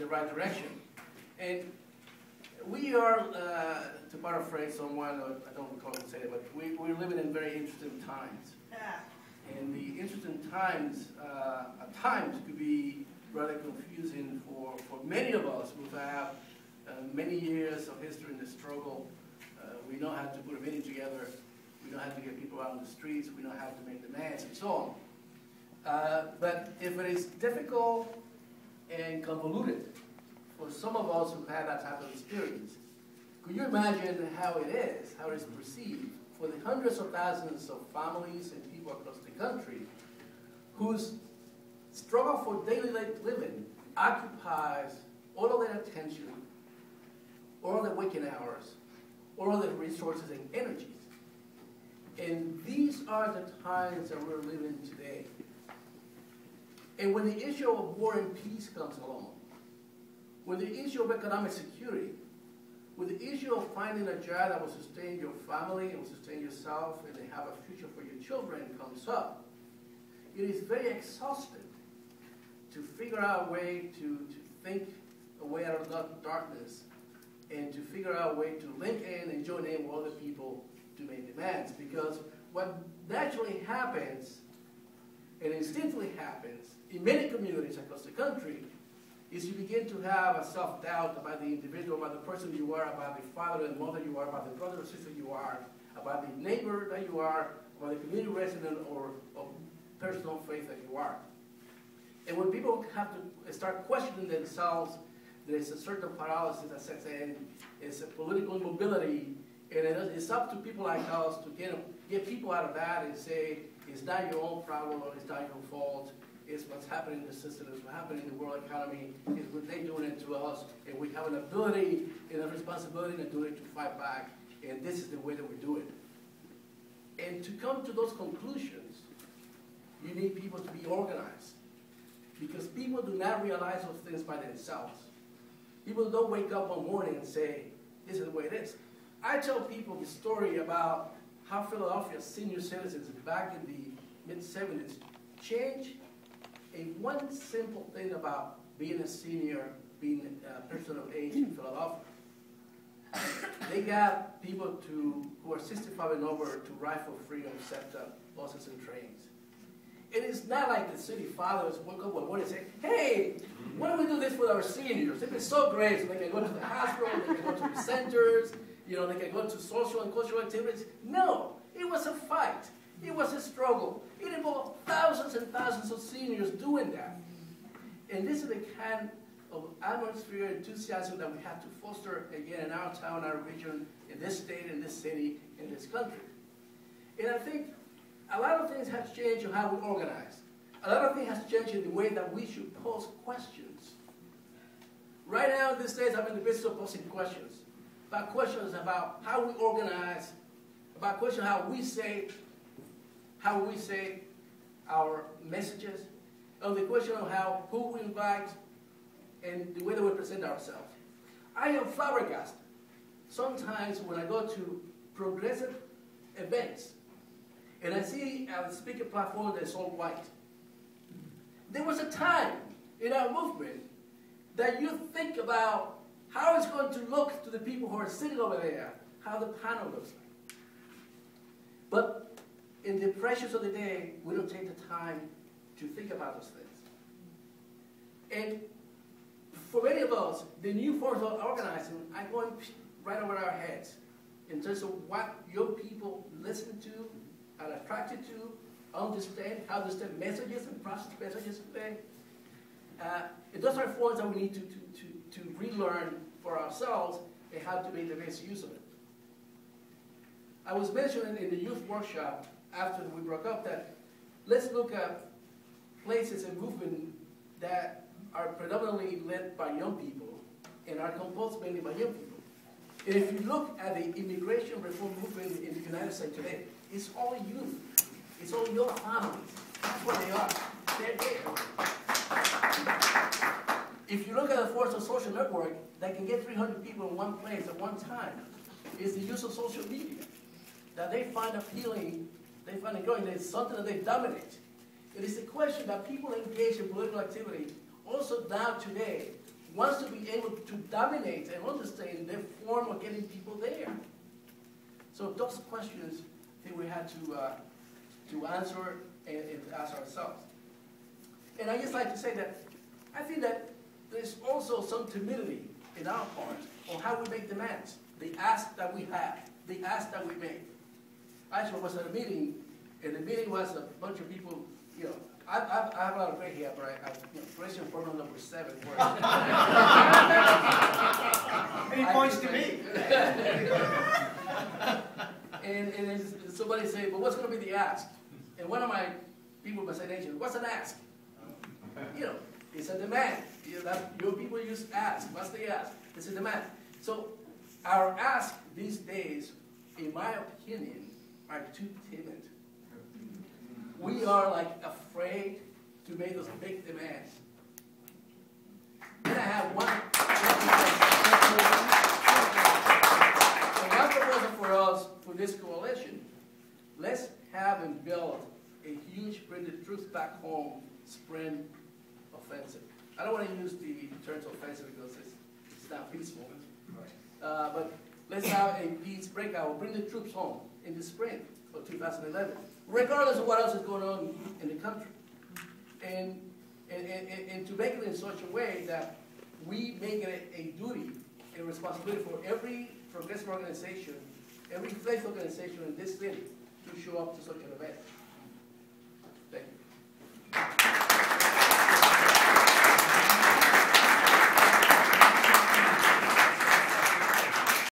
right direction. And we are, to paraphrase someone, I don't recall who said it, but we're living in very interesting times. And the interesting times, at times, could be rather confusing for many of us who have many years of history in the struggle. We know how to put a meeting together. We know how to get people out on the streets. We know how to make demands and so on. But if it is difficult and convoluted for some of us who have that type of experience, could you imagine how it is perceived for the hundreds of thousands of families and people across the country whose struggle for daily living occupies all of their attention, all of their waking hours, all of their resources and energies. And these are the times that we're living today. And when the issue of war and peace comes along, when the issue of economic security, when the issue of finding a job that will sustain your family and will sustain yourself and have a future for your children comes up, it is very exhausting to figure out a way to think a way out of darkness and to figure out a way to link in and join in with other people to make demands. Because what naturally happens and instinctively happens in many communities across the country is you begin to have a self-doubt about the individual, about the person you are, about the father and mother you are, about the brother or sister you are, about the neighbor that you are, about the community resident or personal faith that you are. And when people have to start questioning themselves, there's a certain paralysis that sets in. It's a political immobility, and it's up to people like us to get people out of that and say, it's not your own problem, or it's not your fault. It's what's happening in the system, it's what's happening in the world economy, it's what they're doing it to us, and we have an ability and a responsibility to do it to fight back, and this is the way that we do it. And to come to those conclusions, you need people to be organized, because people do not realize those things by themselves. People don't wake up one morning and say, this is the way it is. I tell people the story about how Philadelphia senior citizens back in the mid-70s changed one simple thing about being a senior, being a person of age in Philadelphia. They got people who are 65 and over to ride for free on SEPTA buses and trains. It is not like the city fathers woke up one morning and say, hey, why don't we do this with our seniors? It'd be so great, so they can go to the hospital, they can go to the centers, they can go to social and cultural activities. No, it was a fight. It was a struggle. It involved thousands and thousands of seniors doing that. And this is the kind of atmosphere and enthusiasm that we have to foster again in our town, our region, in this state, in this city, in this country. And I think a lot of things have changed in how we organize. A lot of things have changed in the way that we should pose questions. Right now, these days, I'm in the business of posing questions. About questions about how we organize, about questions how we say our messages, on the question of who we invite, and the way that we present ourselves. I am flabbergasted. Sometimes when I go to progressive events, and I see a speaker platform that's all white. There was a time in our movement that you think about how it's going to look to the people who are sitting over there, how the panel looks like. But in the pressures of the day, we don't take the time to think about those things. And for many of us, the new forms of organizing are going right over our heads in terms of what young people listen to, are attracted to, understand, how to understand messages and process messages today. And those are forms that we need to relearn for ourselves and how to make the best use of it. I was mentioning in the youth workshop after we broke up that let's look at places and movements that are predominantly led by young people and are composed mainly by young people. And if you look at the immigration reform movement in the United States today, it's all youth. It's all young families. That's what they are. They're there. If you look at the force of social network that can get 300 people in one place at one time, it's the use of social media that they find appealing, they find enjoying. It's something that they dominate. It is a question that people engaged in political activity also now today wants to be able to dominate and understand the form of getting people there. So those questions I think we had to answer and ask ourselves. And I just like to say that I think that there's also some timidity in our part on how we make demands. The ask that we have, the ask that we make. I actually was at a meeting, and the meeting was a bunch of people, you know, I have a lot of gray hair, but president program number 7. And he points to me. and somebody say, but what's going to be the ask? And one of my people was saying, what's an ask? You know, it's a demand. You know, your people use ask. What's the ask? It's a demand. So our ask these days, in my opinion, are too timid. We are like afraid to make those big demands. Then I have one proposal for us for this coalition. Let's have and build a huge Bring the Truth Back Home spring offensive. I don't want to use the term offensive because it's not peaceful. But let's have a peace breakout. Bring the troops home in the spring of 2011, regardless of what else is going on in the country. And to make it in such a way that we make it a duty and responsibility for every progressive organization, every faith organization in this city to show up to such an event.